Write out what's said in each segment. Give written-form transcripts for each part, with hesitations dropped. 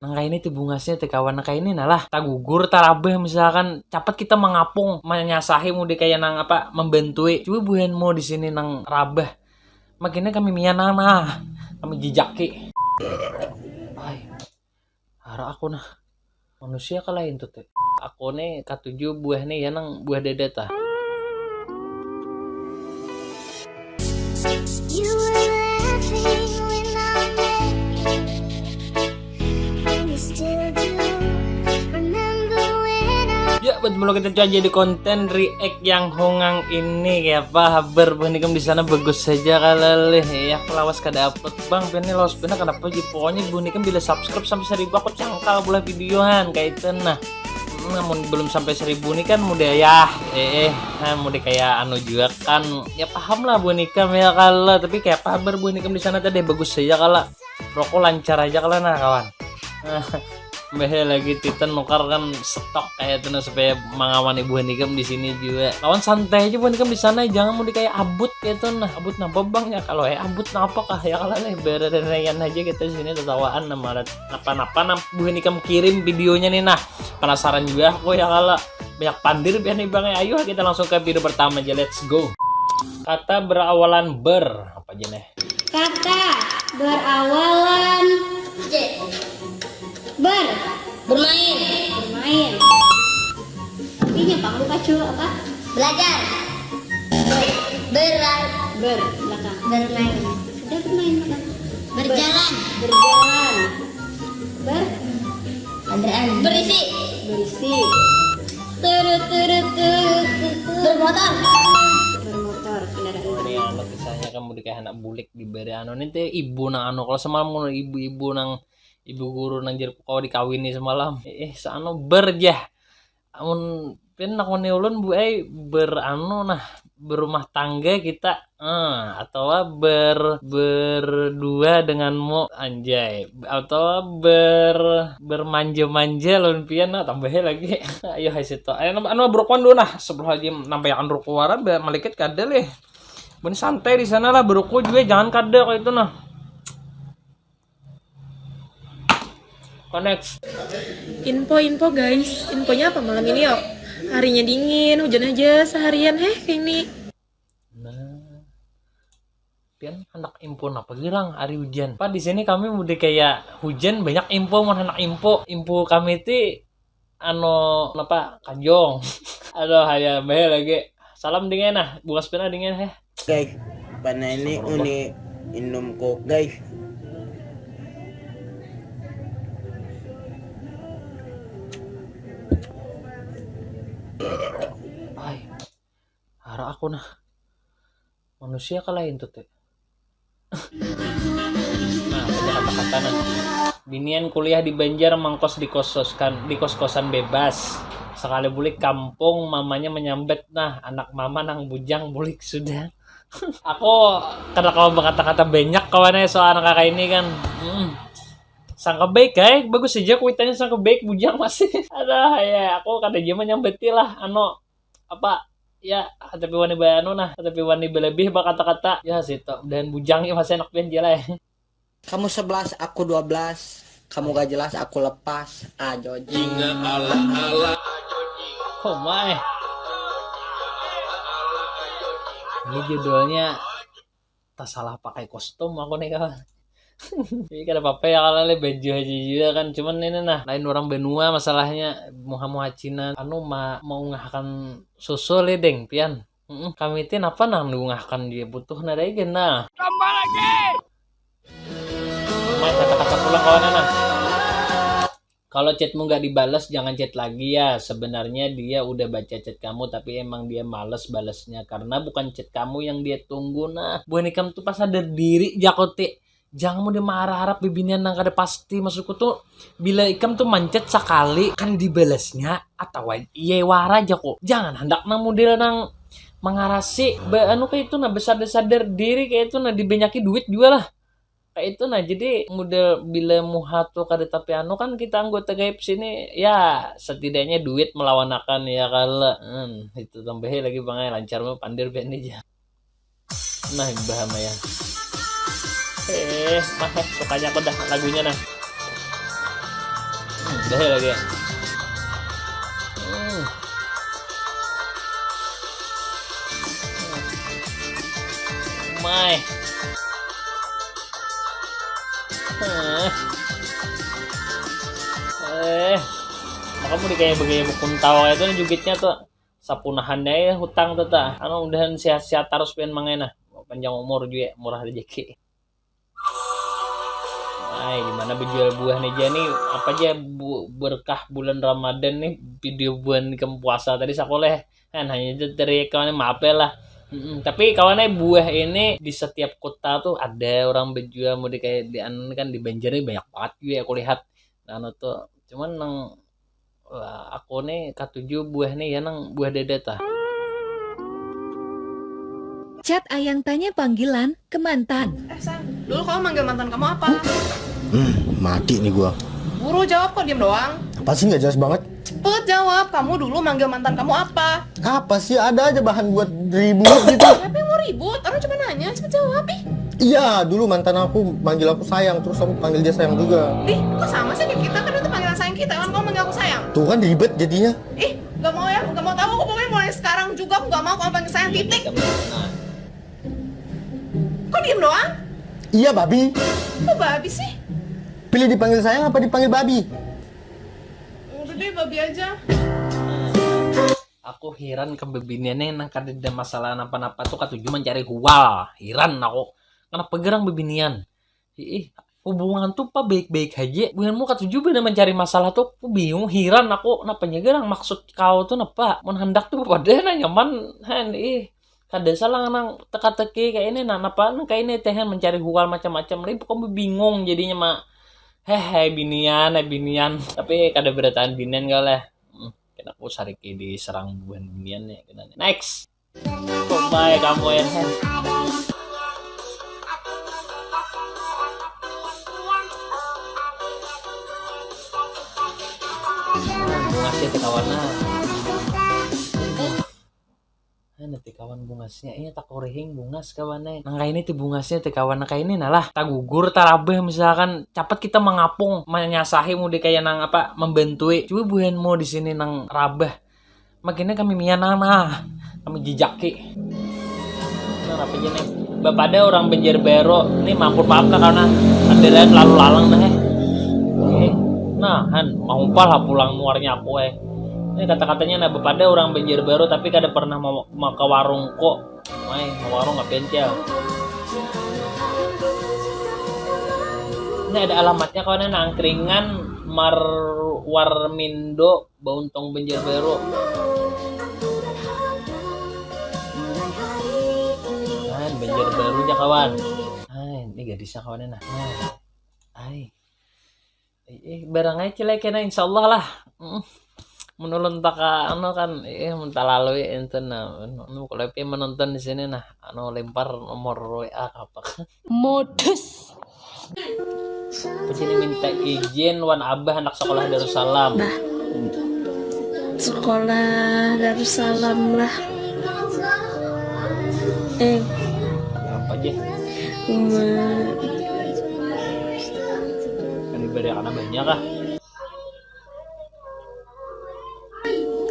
Nang kaini ti bungasnya ti kawan na kaini nalah tagugur tarabeh misalkan capat kita mengapung menyasahi mudi kayak nang apa membentui coba buhen mo di sini nang rabeh makinnya kami mianana kami jijaki ay hara aku nah manusia kalahin tuh teh aku nih katujuh buah nih ya nang buah dedet ah. You were laughing when I met you, and you still do. Remember when I Ya, buat mulu kita coba jadi konten react yang hongang ini kayak apa haber bunikam di sana bagus saja kalaleh ya kelawas kada upload bang ini lawas bener kenapa gitu pokoknya bunikam bila subscribe sampai 1000 aku cangkal bola videoan kayak itu nah namun belum sampai 1000 nih kan mudah ya mudah kayak anu juga kan ya paham lah bunikam ya kala tapi kayak apa haber bunikam di sana tadi bagus saja kala rokok lancar aja kala nah kawan. Bahaya lagi Titan nukar kan stok kayak itu nah supaya mengawani buah nikam di sini juga. Kawan santai aja buah nikam di sana jangan mau di kayak abut kayak itu nah abut napa bang ya kalau abut napa kah ya kalau berereyan aja kita di sini tertawaan nama napa buah nikam kirim videonya nih nah penasaran juga aku ya kalau banyak pandir biar nih bang ayo kita langsung ke video pertama aja let's go. Kata berawalan ber apa aja nih? Kata berawalan bermain. Artinya Pak lupa cu apa? belajar, Belakang. bermain, Sudah bermain belakang. berjalan, berisi, Berisi. bermotor, Bermotor. Kendaraan Ini anak kisahnya kamu di kayak anak bulik diberi anu ini teh ibu nang anu kalau semalam ngono ibu-ibu nang ibu guru nang jer kau dikawini semalam sano berjah amun pin nak ulun bu beranu nah berumah tangga kita atau berdua denganmu anjay atau bermanja-manja lun pian nah tambahnya lagi ayo hai situ anu brokwan dulu nah sebelum lagi nampayakan rokok waran malaikat kadal eh ben santai di sana lah beroko juga jangan kada kayak itu nah connect Info guys, infonya apa malam ini yuk? Harinya dingin, hujan aja seharian kayak ini. nah pian anak info apa girang hari hujan pak di sini kami udah kayak hujan banyak info mau anak info kami itu ano apa kanjong aduh hanya bahaya lagi salam dingin nah bukas pena dingin Guys, pana ini uni inom ko guys. ay hara aku nah manusia kalahin tuh teh nah ada kata-kata nah binian kuliah di Banjar mangkos di kos-kosan bebas sekali bulik kampung mamanya menyambet nah anak mama nang bujang bulik sudah aku kada kau berkata-kata banyak kawannya soal anak kakak ini kan sangka baik bagus saja kuitannya sangka baik bujang masih ada ya aku kada aja menyambeti lah anu apa ya tapi wani bayanu nah tapi wani berlebih kata-kata ya situ dan bujangnya masih enak pian jela ya. Kamu 11, aku 12. Kamu gak jelas, aku lepas. Joji. Oh my. Ini judulnya tak salah pakai kostum aku nih kawan. Ini kada apa-apa ya kalau baju aja juga kan cuman ini nah lain orang benua masalahnya muha Cina anu mau ngahkan susu le deng pian. Kami tin apa nang ngahkan dia butuh nadai gena. Tambah lagi. Mai kata-kata pulang kawan nah. Kalau chatmu nggak dibalas jangan chat lagi ya. Sebenarnya dia udah baca chat kamu tapi emang dia males balasnya karena bukan chat kamu yang dia tunggu nah. Bu nikam tuh pas sadar diri jakote. Jangan mau dimarah harap bibinian nang kada pasti maksudku tuh bila ikam tuh mancet sekali kan dibalasnya atau iya wara aja kok. Jangan hendak nang model nang mengarasi anu kayak itu nah besar-sadar diri kayak itu nah dibenyaki duit juga lah. Kayak itu nah jadi model bila muha tuh kada tapi anu kan kita anggota gaib sini ya setidaknya duit melawanakan ya kala itu tambahnya lagi bang lancar mah pandir biar aja nah bahama ya mah sukanya aku dah lagunya nah Deh lagi. My. Maka mau kayak begini kuntau itu jugitnya tuh sapunahannya ya hutang tuh ta. Anu udahan sehat-sehat terus pengen mangena. Panjang umur juga murah rezeki. Ay, gimana berjual buah nih Jani? Apa aja berkah bulan Ramadan nih video bulan puasa tadi sekolah kan hanya dari kawannya maaf ya lah. Tapi kawannya buah ini di setiap kota tuh ada orang berjual mau di kayak di kan di Banjar ini banyak banget juga aku lihat. Nah tuh cuman nang aku nih katujuh buah nih ya nang buah dede tah. Chat Ayang tanya panggilan ke mantan. San, dulu kamu manggil mantan kamu apa? Mati nih gua. Buru jawab, kok diem doang? Apa sih nggak jelas banget? Cepet jawab, kamu dulu manggil mantan kamu apa? Apa sih, ada aja bahan buat ribut gitu. Siapa yang mau ribut? Orang cuma nanya, cepet jawab ih. Iya, dulu mantan aku manggil aku sayang, terus aku panggil dia sayang juga. Ih, kok sama sih kayak kita? Kan itu panggilan sayang kita, kan kamu manggil aku sayang. Tuh kan ribet jadinya. Ih, gak mau ya, gak mau tahu. Aku pokoknya mulai sekarang juga aku gak mau kamu panggil sayang titik. Nah, Kok diem doang? Iya, babi. Kok babi sih? Pilih dipanggil sayang apa dipanggil babi? Udah deh, babi aja. aku heran ke bebiniannya nang kada ada masalah napa-napa tuh katuju mencari hual. Heran aku. Kenapa gerang bebinian? Hubungan tuh pak baik-baik aja. Bukanmu katuju bener mencari masalah tuh. Aku bingung, heran aku. Napanya gerang maksud kau tuh napa? Mun hendak tuh pada na nyaman. Kada salah nang teka-teki kayak ini nah napa nang kayak ini teh mencari hual macam-macam. Ini kamu bingung jadinya mak. Binian. Tapi kada berataan binian gak lah. Kena aku sariki diserang buan binian ya. Next. Kok baik kamu ya. Bungasnya teh kawana. Nanti kawan bungasnya ini tak korehing bungas kawannya. Nah kayak ini tuh bungasnya teh kawan kayak ini nalah tak gugur tarabeh misalkan cepat kita mengapung menyasahi mau di kayak nang apa membentui. Coba buhan mau di sini nang rabah. Makinnya kami mianana kami jijaki. Nah apa aja nih? Bapak ada orang Banjarbero ini mampur maaf lah karena ada lalu lalang nah Nah han mau pala pulang muarnya aku Ini kata-katanya nah pada orang Banjarbero tapi kada pernah mau ke warung kok. Mau warung nggak pencel. Ini ada alamatnya kawan angkringan Warmindo Bauntong Banjarbero. Banjarbero aja kawan. Ini gadisnya kawannya nah. Barangnya cilek kena insyaallah lah. Menulun tak kan mentah lalu enten kalau menonton di sini nah lempar nomor WA apa Modus. Sini minta izin wan abah anak sekolah Darussalam. Sekolah Darussalam lah. Apa aja? Kan ibadah karena banyak kah?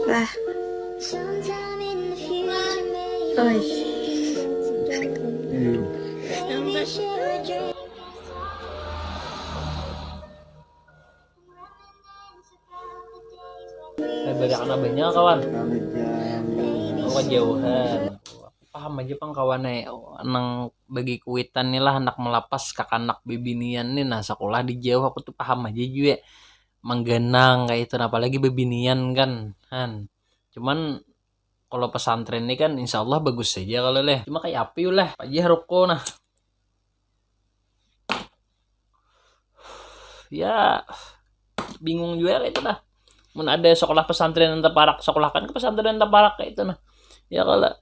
Lah. Oi. Ibadah karena banyak kawan. Jauhan. Paham aja pang kawannya nang bagi kuitan nih lah anak melapas kakanak bebinian nih nah sekolah di jauh aku tuh paham aja juga. Menggenang kayak itu apalagi bebinian kan cuman kalau pesantren ini kan insya Allah bagus saja kalau leh cuma kayak api lah aja rokok nah ya bingung juga kayak itu nah mun ada sekolah pesantren yang terparak sekolah kan ke pesantren terparak kayak itu nah ya kalau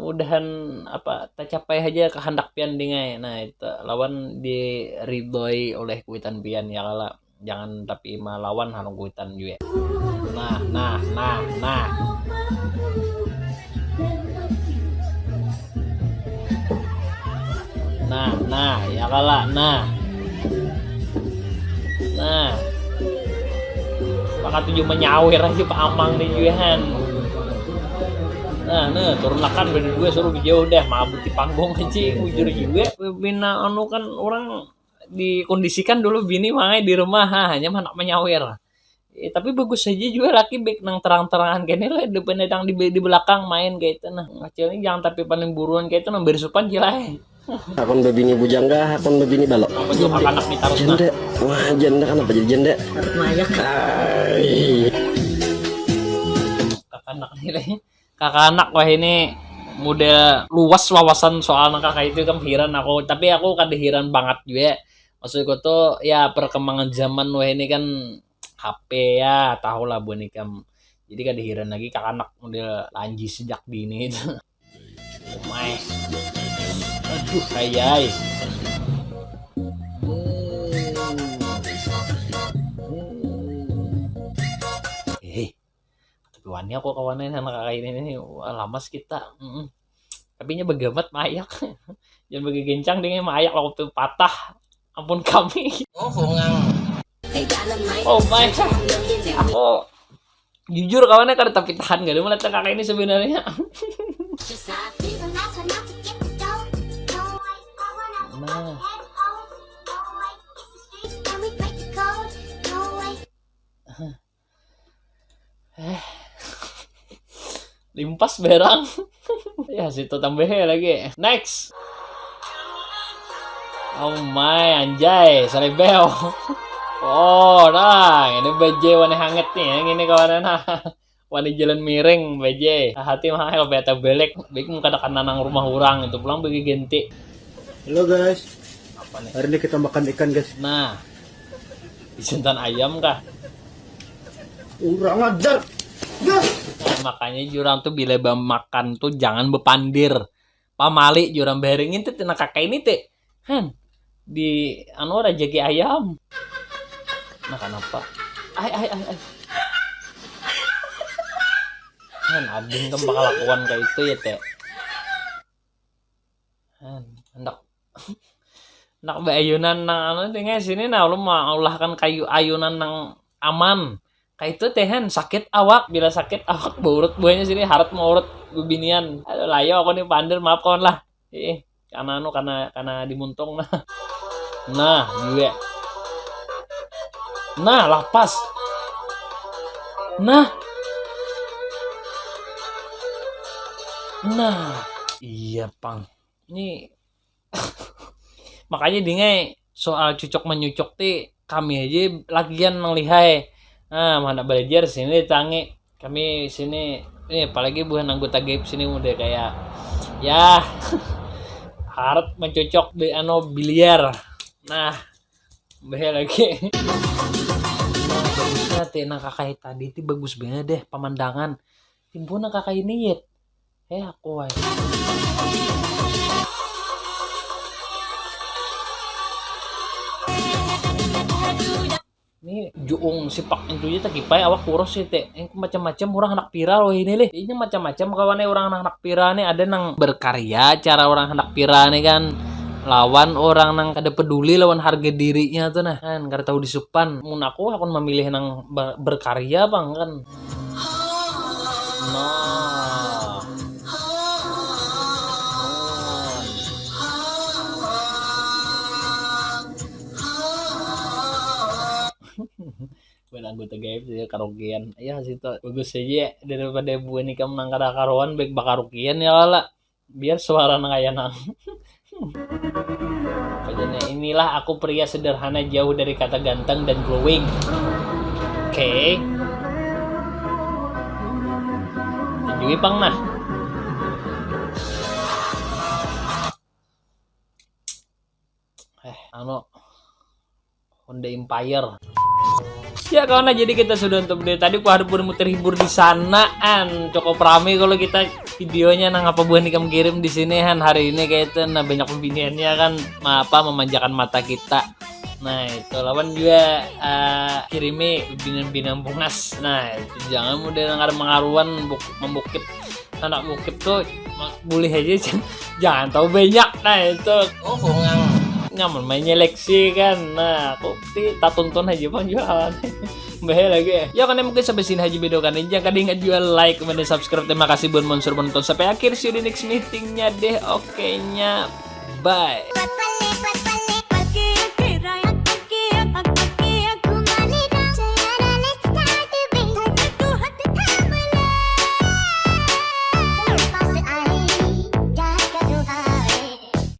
mudahan apa tercapai aja kehendak pian dingai nah itu lawan diridhoi oleh kuitan pian ya kala jangan tapi melawan halung kuitan juga nah ya kala nah Pakat tujuh menyawer aja Pak Amang nih juahan. Nah, turun lakan bener gue suruh jauh deh, mabut di panggung aja, ujur juga. Bina anu kan orang dikondisikan dulu bini makanya di rumah hanya anak menyawer. Tapi bagus saja juga laki baik nang terang-terangan kene lah depan datang di belakang main kayak itu nah. Kecilnya jangan tapi paling buruan kayak itu nang bersupan gila. Akon bebini bujangga, akon bebini balok. Apa juga anak nih taruh Janda, wah janda kenapa jadi janda? Mayak. Kakak nih. Kakak anak wah ini model luas wawasan soal kakak itu kan heran aku, tapi aku kan heran banget juga. Maksudku tuh ya perkembangan zaman wah ini kan HP ya, tahu lah Bu Nikam. Jadi kan heran lagi kakak anak model lanji sejak dini itu. Oh my. Aduh, ayai. Tapi wani aku kawannya anak kakak ini wah, lamas kita. Tapi nya begamat mayak. Jangan bagi gencang dengan mayak waktu patah. Ampun kami. Oh my. Aku jujur kawannya kada tapi tahan gak ada melihat kakak ini sebenarnya. Nah. Limpas berang. Ya situ tambahnya lagi. Next. Oh my anjay, salibel. Oh, nah, ini BJ warna hangat nih, yang ini kawan nah. Warna jalan miring BJ. Hati mah kalau beta belek, baik muka dekat nanang rumah orang itu pulang bagi genti. Halo guys. Apa nih? Hari ini kita makan ikan guys. Nah. Disentan ayam kah? Kurang ajar. Nah, makanya jurang tuh bila makan tuh jangan bepandir. Pamali jurang beringin tuh tina kakak ini teh. Di anu rajagi ayam. Nah kenapa? Ay. Ading kan bakal lakukan kayak itu ya teh. Hendak ayunan nang anu dengan sini nah lu mau ulahkan kayu ayunan nang aman. Kayak itu teh sakit awak, bila sakit awak baurut buahnya sini harap mau urut bebinian. Aduh layo aku nih pandir maaf kawan lah. Karena anu karena dimuntung nah. Nah, juga. Nah, lapas. Nah. Iya, Pang. Ini makanya dingai soal cucok menyucok ti kami aja lagian ngelihai. Nah, mana belajar sini tangi. Kami sini ini apalagi bukan anggota GAIB sini udah kayak ya harap mencocok di biliar. Nah, bahaya lagi. Nah, bagusnya teh kakak tadi itu bagus banget deh pemandangan. Timpuna kakak ini ya. Aku aja. Ini juung sipak intunya tak kipai awak kurus sih teh. Yang macam-macam orang anak pira loh ini leh. Ini macam-macam kawannya orang anak pira nih ada nang berkarya cara orang anak pira nih kan. Lawan orang nang kada peduli lawan harga dirinya tuh nah kan kada tahu disupan mun aku akan memilih nang berkarya bang kan nah buat anggota GAIB sih karaokean ya situ bagus aja daripada Bu ini kamu nang kada karuan baik bakarukian ya lah biar suara nang aya nang. Inilah aku pria sederhana jauh dari kata ganteng dan glowing. Oke. Tunjuki pang nah. Honda Empire. Ya kawan, jadi kita sudah untuk dari tadi aku harus muter-hibur di sanaan cukup rame kalau kita videonya nang apa buah nih kamu kirim di sini kan hari ini kayak itu nah banyak pembiniannya kan memanjakan mata kita. Nah itu lawan juga kirimi binan-binan bungas. Nah itu jangan mudah ngar mengaruan membukit anak bukit tuh boleh aja jangan tahu banyak. Nah itu nyaman main nyeleksi kan. Nah, aku tak tonton aja bang jualan. Bahaya lagi ya. Ya kan mungkin sampai sini aja video kan. Jangan ingat jual like, comment, dan subscribe. Terima kasih buat monster menonton sampai akhir. See you di next meetingnya deh. Oke nya. Bye.